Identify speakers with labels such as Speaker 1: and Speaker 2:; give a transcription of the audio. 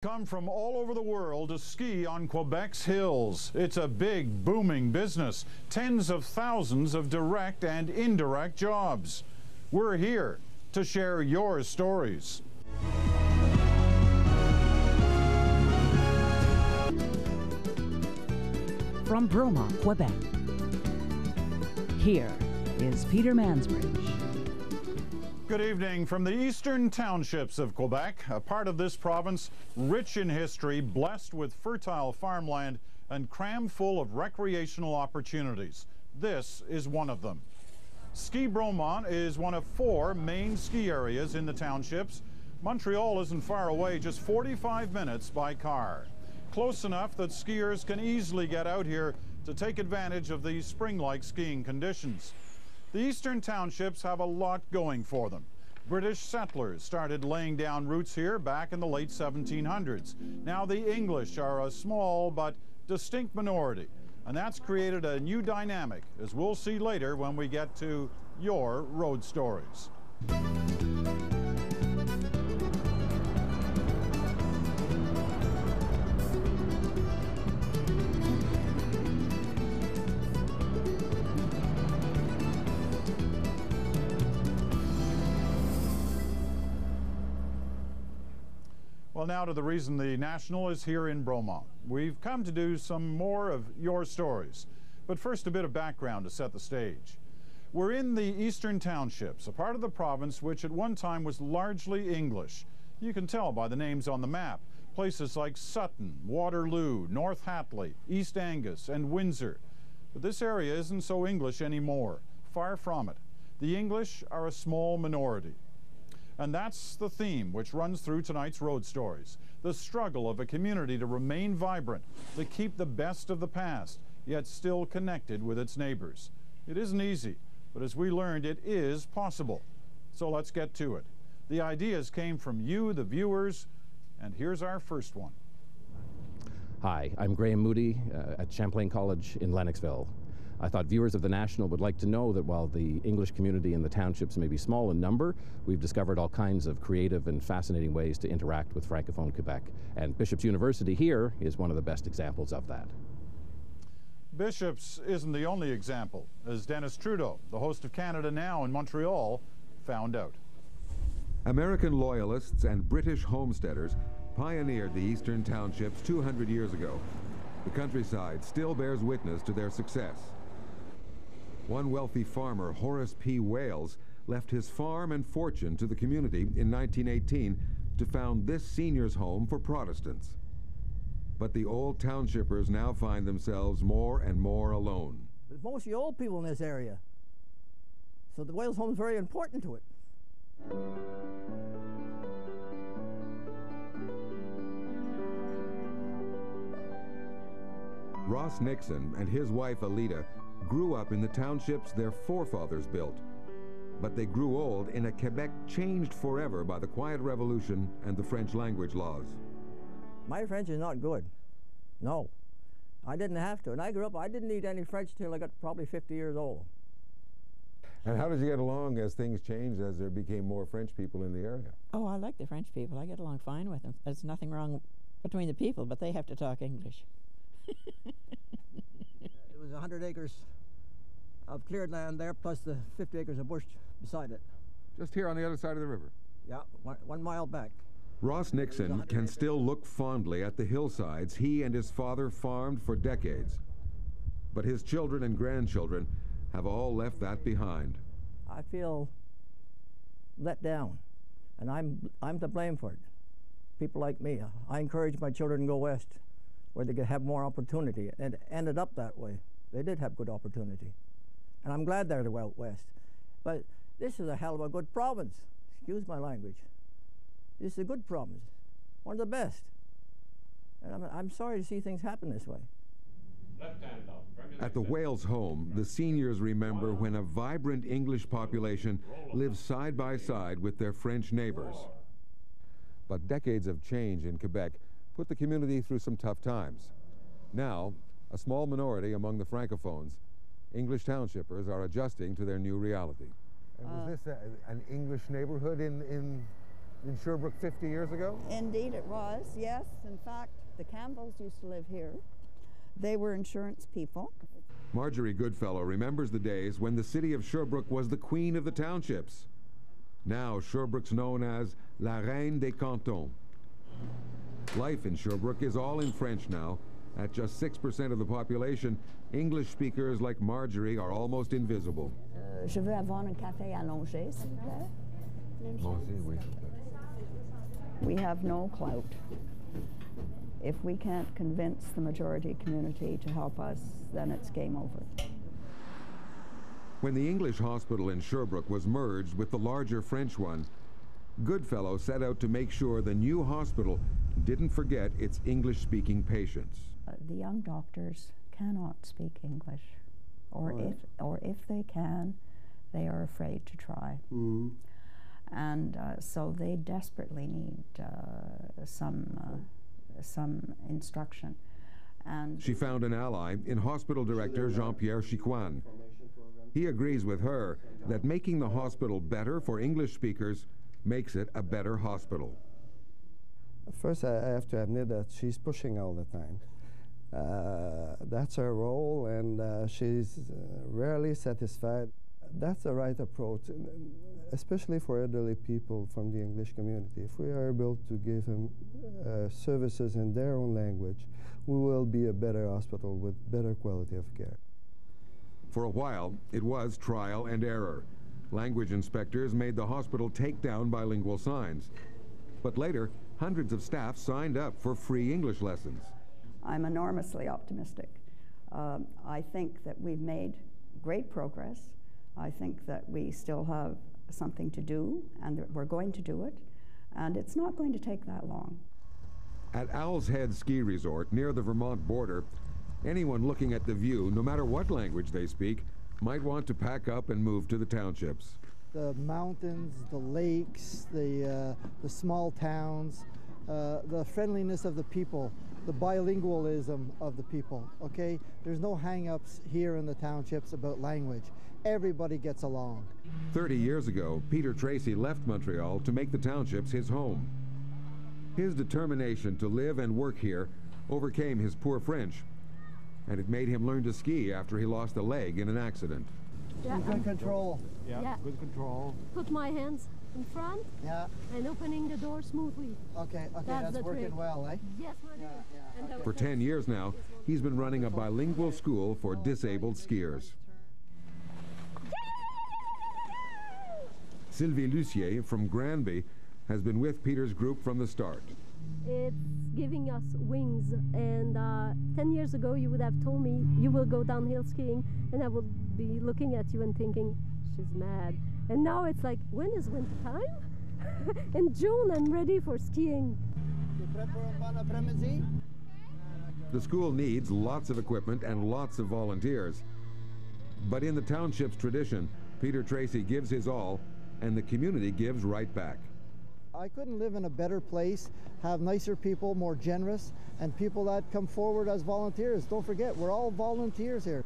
Speaker 1: Come from all over the world to ski on Quebec's hills. It's a big, booming business. Tens of thousands of direct and indirect jobs. We're here to share your stories.
Speaker 2: From Bromont, Quebec, here is Peter Mansbridge.
Speaker 1: Good evening from the Eastern Townships of Quebec, a part of this province rich in history, blessed with fertile farmland, and crammed full of recreational opportunities. This is one of them. Ski Bromont is one of 4 main ski areas in the townships. Montreal isn't far away, just 45 minutes by car. Close enough that skiers can easily get out here to take advantage of these spring-like skiing conditions. The Eastern Townships have a lot going for them. British settlers started laying down roots here back in the late 1700s. Now the English are a small but distinct minority, and that's created a new dynamic, as we'll see later when we get to your road stories. Well, now to the reason the National is here in Bromont. We've come to do some more of your stories. But first, a bit of background to set the stage. We're in the Eastern Townships, a part of the province which at one time was largely English. You can tell by the names on the map. Places like Sutton, Waterloo, North Hatley, East Angus, and Windsor. But this area isn't so English anymore. Far from it. The English are a small minority. And that's the theme which runs through tonight's road stories. The struggle of a community to remain vibrant, to keep the best of the past, yet still connected with its neighbors. It isn't easy, but as we learned, it is possible. So let's get to it. The ideas came from you, the viewers, and here's our first one.
Speaker 3: Hi, I'm Graham Moody at Champlain College in Lennoxville. I thought viewers of The National would like to know that while the English community in the townships may be small in number, we've discovered all kinds of creative and fascinating ways to interact with Francophone Quebec. And Bishop's University here is one of the best examples of that.
Speaker 1: Bishop's isn't the only example, as Dennis Trudeau, the host of Canada Now in Montreal, found out.
Speaker 4: American loyalists and British homesteaders pioneered the Eastern Townships 200 years ago. The countryside still bears witness to their success. One wealthy farmer, Horace P. Wales, left his farm and fortune to the community in 1918 to found this seniors' home for Protestants. But the old townshippers now find themselves more and more alone.
Speaker 5: There's mostly old people in this area, so the Wales home is very important to it.
Speaker 4: Ross Nixon and his wife Alida grew up in the townships their forefathers built. But they grew old in a Quebec changed forever by the Quiet Revolution and the French language laws.
Speaker 5: My French is not good. No. I didn't have to. And I grew up, I didn't need any French till I got probably 50 years old.
Speaker 4: And how did you get along as things changed, as there became more French people in the area?
Speaker 6: Oh, I like the French people. I get along fine with them. There's nothing wrong between the people, but they have to talk English.
Speaker 5: It was 100 acres of cleared land there, plus the 50 acres of bush beside it.
Speaker 4: Just here on the other side of the river?
Speaker 5: Yeah, 1 mile back.
Speaker 4: Ross Nixon can still look fondly at the hillsides he and his father farmed for decades. But his children and grandchildren have all left that behind.
Speaker 5: I feel let down, and I'm to blame for it. People like me. I encourage my children to go west, where they could have more opportunity, and it ended up that way. They did have good opportunity. And I'm glad they're out west. But this is a hell of a good province. Excuse my language. This is a good province, one of the best. And I'm sorry to see things happen this way.
Speaker 4: At the Wales home, the seniors remember when a vibrant English population lived side by side with their French neighbors. But decades of change in Quebec put the community through some tough times. Now, a small minority among the Francophones, English townshippers, are adjusting to their new reality. And was this an English neighborhood in
Speaker 7: in Sherbrooke 50 years ago?
Speaker 8: Indeed it was, yes. In fact, the Campbells used to live here. They were insurance people.
Speaker 4: Marjorie Goodfellow remembers the days when the city of Sherbrooke was the queen of the townships. Now Sherbrooke's known as La Reine des Cantons. Life in Sherbrooke is all in French now. At just 6% of the population, English speakers like Marjorie are almost invisible.
Speaker 8: Je veux avoir un café allongé, s'il vous plaît. We have no clout. If we can't convince the majority community to help us, then it's game over.
Speaker 4: When the English hospital in Sherbrooke was merged with the larger French one, Goodfellow set out to make sure the new hospital didn't forget its English-speaking patients.
Speaker 8: The young doctors cannot speak English, or if they can, they are afraid to try. Mm. And so they desperately need some instruction. And
Speaker 4: she found an ally in hospital director Jean-Pierre Chicoine. He agrees with her that making the hospital better for English speakers makes it a better hospital.
Speaker 9: First, I have to admit that she's pushing all the time. That's her role, and she's rarely satisfied. That's the right approach, especially for elderly people from the English community. If we are able to give them services in their own language, we will be a better hospital with better quality of care.
Speaker 4: For a while, it was trial and error. Language inspectors made the hospital take down bilingual signs. But later, hundreds of staff signed up for free English lessons.
Speaker 8: I'm enormously optimistic. I think that we've made great progress. I think that we still have something to do, and that we're going to do it, and it's not going to take that long.
Speaker 4: At Owl's Head Ski Resort near the Vermont border, anyone looking at the view, no matter what language they speak, might want to pack up and move to the townships.
Speaker 10: The mountains, the lakes, the small towns, the friendliness of the people, the bilingualism of the people, okay? There's no hang-ups here in the townships about language. Everybody gets along.
Speaker 4: 30 years ago, Peter Tracy left Montreal to make the townships his home. His determination to live and work here overcame his poor French, and it made him learn to ski after he lost a leg in an accident.
Speaker 10: Yeah. Good control.
Speaker 11: Yeah,
Speaker 10: good control.
Speaker 11: Put my hands in front.
Speaker 10: Yeah.
Speaker 11: And opening the door smoothly.
Speaker 10: Okay, that's working
Speaker 11: trick.
Speaker 10: Well, eh?
Speaker 11: Yes, my
Speaker 4: For 10 years now, he's been running a bilingual school for disabled skiers. Sylvie Lucier from Granby has been with Peter's group from the start.
Speaker 11: It's giving us wings, and 10 years ago you would have told me you will go downhill skiing, and I would be looking at you and thinking, she's mad. And now it's like, when is winter time? In June I'm ready for skiing.
Speaker 4: The school needs lots of equipment and lots of volunteers. But in the township's tradition, Peter Tracy gives his all, and the community gives right back.
Speaker 10: I couldn't live in a better place, have nicer people, more generous, and people that come forward as volunteers. Don't forget, we're all volunteers here.